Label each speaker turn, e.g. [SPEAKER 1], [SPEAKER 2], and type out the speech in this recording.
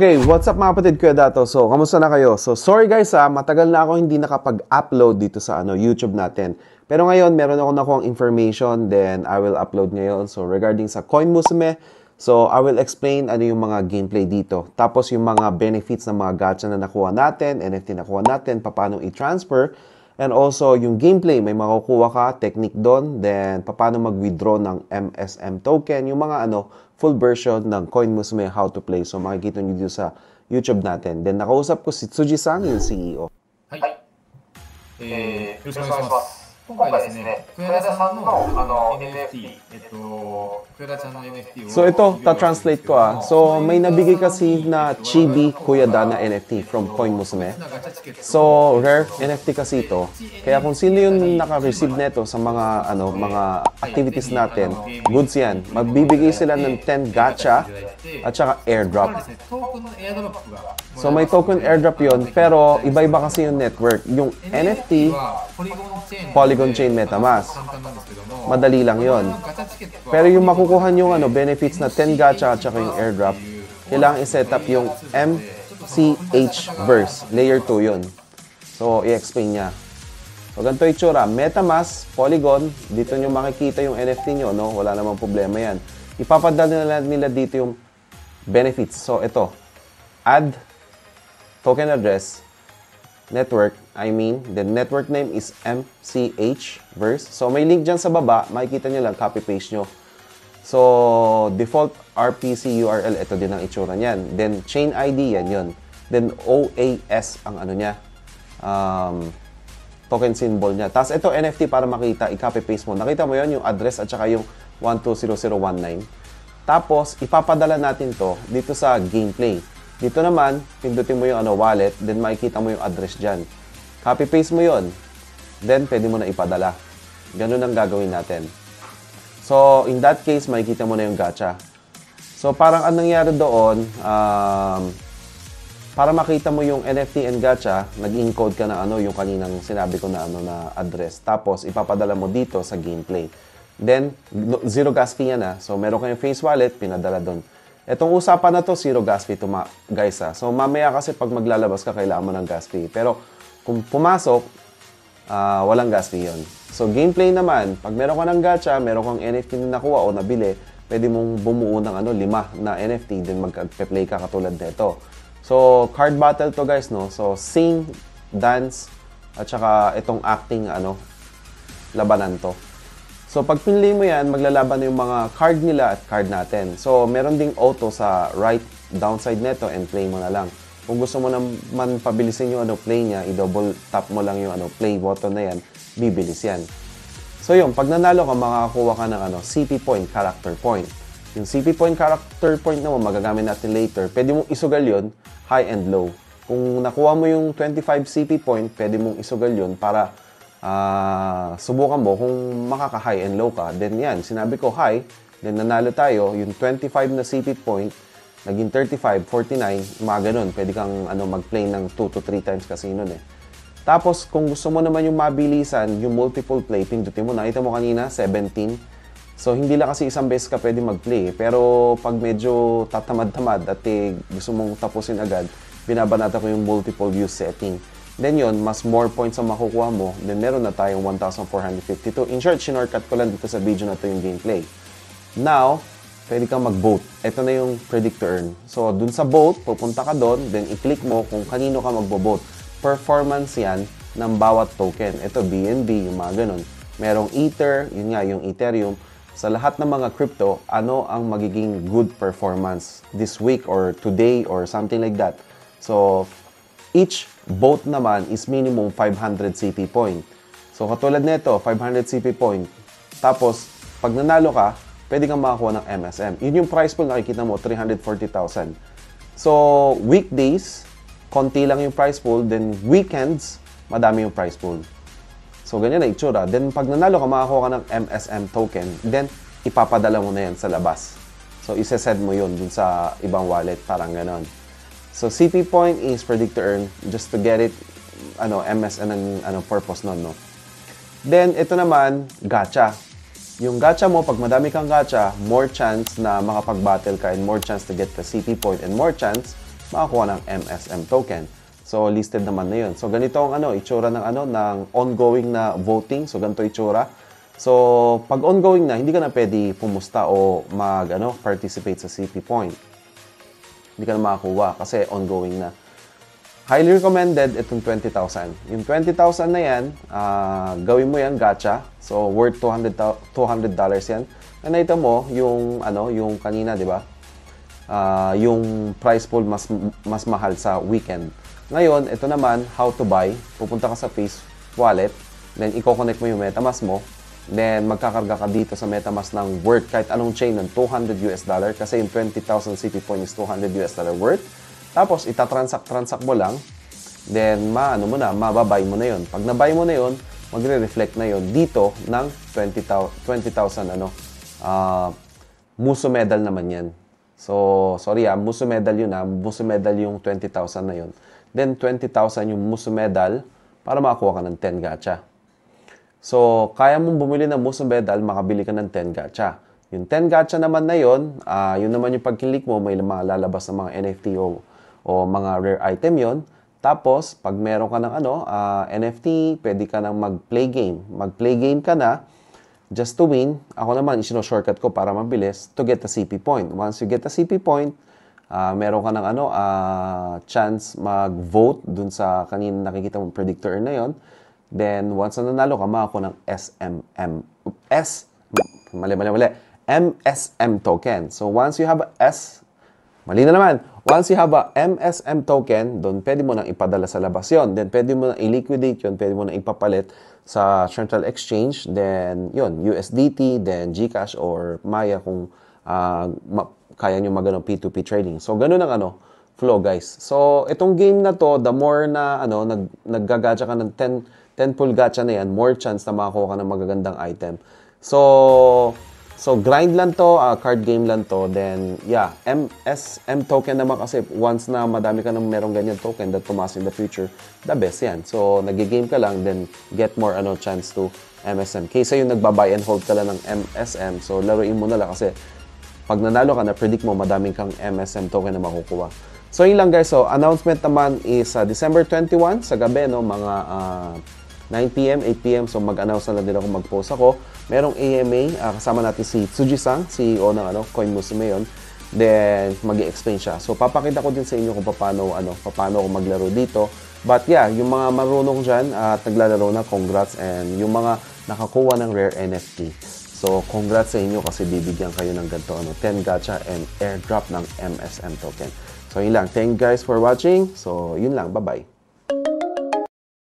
[SPEAKER 1] Okay, what's up mga kapatid, Kuya Dato? So, kamusta na kayo? So, sorry guys matagal na ako hindi nakapag-upload dito sa YouTube natin. Pero ngayon, meron ako nakuhang information, then I will upload ngayon. So, regarding sa Coin Musume, so I will explain ano yung mga gameplay dito. Tapos yung mga benefits ng mga gacha na nakuha natin, NFT na nakuha natin, paano i-transfer. And also, yung gameplay, may makukuha ka, technique doon, then paano mag-withdraw ng MSM token, yung mga full version ng Coin Musume how to play. So, makikita nyo dito sa YouTube natin. Then, nakausap ko si Tsuji-san, yung CEO.
[SPEAKER 2] はい。よろしくお願いします。今回ですね、クヤダさんのNFT、クヤダちゃんの NFT を
[SPEAKER 1] So, ito, ta-translate ko So, may nabigay kasi na Chibi Kuyada na NFT from Coin Musume. So, rare NFT kasi ito. Kaya kung sino yung naka-receive nito sa mga mga activities natin, goods yan. Magbibigay sila ng 10 gacha at saka airdrop. So, may token airdrop yon, pero iba-iba kasi yung network. Yung NFT, Polygon Chain MetaMask. Madali lang yon. Pero yung makukuha yung benefits na 10 gacha at saka yung airdrop, kailangan i-set up yung MCH verse. Layer 2 yon. So, i-explain niya. So, ganito yung itsura. MetaMask, Polygon, dito nyo makikita yung NFT nyo, no? Wala namang problema yan. Ipapadala nila dito yung benefits. So, ito. Add token address, network, the network name is MCH verse. So, may link dyan sa baba. Makikita nyo lang, copy-paste nyo. So, default RPC URL, ito din ang itsura niyan. Then, chain ID, yan yun. Then, OAS ang niya. Token symbol niya. Tapos, ito NFT para makita, i-copy-paste mo. Nakita mo yon yung address at saka yung 120019. Tapos, ipapadala natin to dito sa gameplay. Dito naman, pindutin mo yung wallet, then makikita mo yung address dyan. Copy-paste mo yon, then pwede mo na ipadala. Ganun ang gagawin natin. So, in that case, makikita mo na yung gacha. So, parang anong nangyari doon, para makita mo yung NFT and gacha, nag-encode ka na yung kaninang sinabi ko na na address. Tapos, ipapadala mo dito sa gameplay. Then, zero gas fee yan So, meron kayong face wallet, pinadala doon. Etong usapan na to, zero gas fee to guys So, mamaya kasi pag maglalabas ka, kailangan mo ng gas fee. Pero, kung pumasok, walang gas fee yun. So, gameplay naman, pag meron ka ng gacha, meron kang NFT na nakuha o nabili, pwede mong bumuo ng 5 na NFT, then mag-play ka katulad nito. So, card battle to guys, no? So, sing, dance, at saka itong acting, labanan to. So, pag pinili mo yan, maglalaban yung mga card nila at card natin. So, meron ding auto sa right downside neto and play mo na lang. Kung gusto mo naman pabilisin yung play niya, i-double tap mo lang yung play button na yan, bibilis yan. So, yun, pag nanalo ka, makakakuha ka ng CP point, character point. Yung CP point, character point naman, magagamit natin later. Pwede mong isugal yun, high and low. Kung nakuha mo yung 25 CP point, pwede mong isugal yun para subukan mo kung makaka-high and low ka. Then yan, sinabi ko high, then nanalo tayo, yung 25 na CP point, naging 35, 49, mga ganun. Pwede kang mag-play ng 2 to 3 times kasi nun Tapos, kung gusto mo naman yung mabilisan, yung multiple play, pindutin mo. Nakita mo kanina, 17. So, hindi lang kasi isang beses ka pwede mag-play. Pero, pag medyo tatamad-tamad at gusto mong tapusin agad, binabanata ko yung multiple use setting. Then yun, mas more points ang makukuha mo. Then meron na tayong 1,452. In short, sinortcut ko lang dito sa video na to yung gameplay. Now, pwede kang mag-vote. Ito na yung predict to earn. So, dun sa vote, pupunta ka dun, then i-click mo kung kanino ka mag-vote. Performance yan ng bawat token. Ito, BNB, yung mga ganun. Merong Ether, yun nga, yung Ethereum. Sa lahat ng mga crypto, ano ang magiging good performance this week or today or something like that. So, each vote naman is minimum 500 CP point. So, katulad nito, 500 CP point. Tapos, pag nanalo ka, pwede kang makakuha ng MSM. Yun yung price pool, nakikita mo, 340,000. So, weekdays, konti lang yung price pool. Then, weekends, madami yung price pool. So, ganyan na itsura. Then, pag nanalo ka, makakuha ka ng MSM token. Then, ipapadala mo na yan sa labas. So, isesend mo yun dun sa ibang wallet. Parang ganon. So, CP point is predict to earn just to get it, MSN ang purpose nun, no? Then, ito naman, gacha. Yung gacha mo, pag madami kang gacha, more chance na makapag-battle ka and more chance to get the CP point and more chance makakuha ng MSM token. So, listed naman na yun. So, ganito ang itsura ng ongoing na voting. So, ganito itsura. So, pag ongoing na, hindi ka na pwede pumusta o participate sa CP point. Hindi ka na makakuha kasi ongoing na. Highly recommended itong 20,000. Yung 20,000 na yan, gawin mo yan gacha. So, worth $200 yan. And nakita mo, yung kanina, di ba? Yung price pool mas mahal sa weekend. Ngayon, ito naman, how to buy. Pupunta ka sa Face Wallet, then i-connect mo yung MetaMask mo, then magkakarga ka dito sa MetaMask ng worth kahit anong chain ng $200 kasi yung 20,000 CP point is $200 worth. Tapos, itatransact mo lang, then mababay mo na yun. Pag nabay mo na yun, magre-reflect na yun dito ng 20,000 Muso medal naman yan. So, sorry Muso medal yun Muso medal yung 20,000 na yun. Then, 20,000 yung Muso medal para makakuha ka ng 10 gacha. So, kaya mong bumili ng Muso medal, makabili ka ng 10 gacha. Yung 10 gacha naman na yun, yun naman yung pag-click mo, may mga lalabas ng mga NFT o mga rare item yon. Tapos, pag meron ka ng NFT, pwede ka nang mag-play game. Mag-play game ka na, just to win. Ako naman, shortcut ko para mabilis to get a CP point. Once you get a CP point, meron ka ng chance mag-vote dun sa kanina nakikita mong predictor na yon. Then, once na nanalo ka, makakuha ng MSM token. So, once you have once you have a MSM token, doon pwede mo nang ipadala sa labas yun. Then, pwede mo nang i-liquidate yun, pwede mo nang ipapalit sa Central Exchange. Then, yun, USDT, then GCash or Maya kung kaya nyo P2P trading. So, ganun ang flow, guys. So, itong game na to, the more na naggagacha ka ng 10 full gacha na yan, more chance na makakuha ka ng magagandang item. So grind lang to, card game lang to. Then, yeah, MSM token naman kasi once na madami ka nang merong ganyan token that tumaas in the future, the best yan. So, nag-game ka lang, then get more chance to MSM. Kaysa yung nagba-buy and hold ka lang ng MSM, so laruin mo na lang kasi pag nanalo ka, na-predict mo, madaming kang MSM token na makukuha. So, yun lang guys. So, announcement naman is December 21 sa gabi, mga 9 p.m., 8 p.m. So, mag-announce na lang din ako, mag-post ako. Merong AMA, kasama natin si Tsuji-san, CEO ng Coin Musume yun. Then, mag-i-explain siya. So, papakita ko din sa inyo kung paano ako maglaro dito. But yeah, yung mga marunong dyan at naglalaro na, congrats. And yung mga nakakuha ng rare NFT. So, congrats sa inyo kasi bibigyan kayo ng ganito, 10 gacha and airdrop ng MSM token. So, yun lang. Thank you guys for watching. So, yun lang. Bye-bye.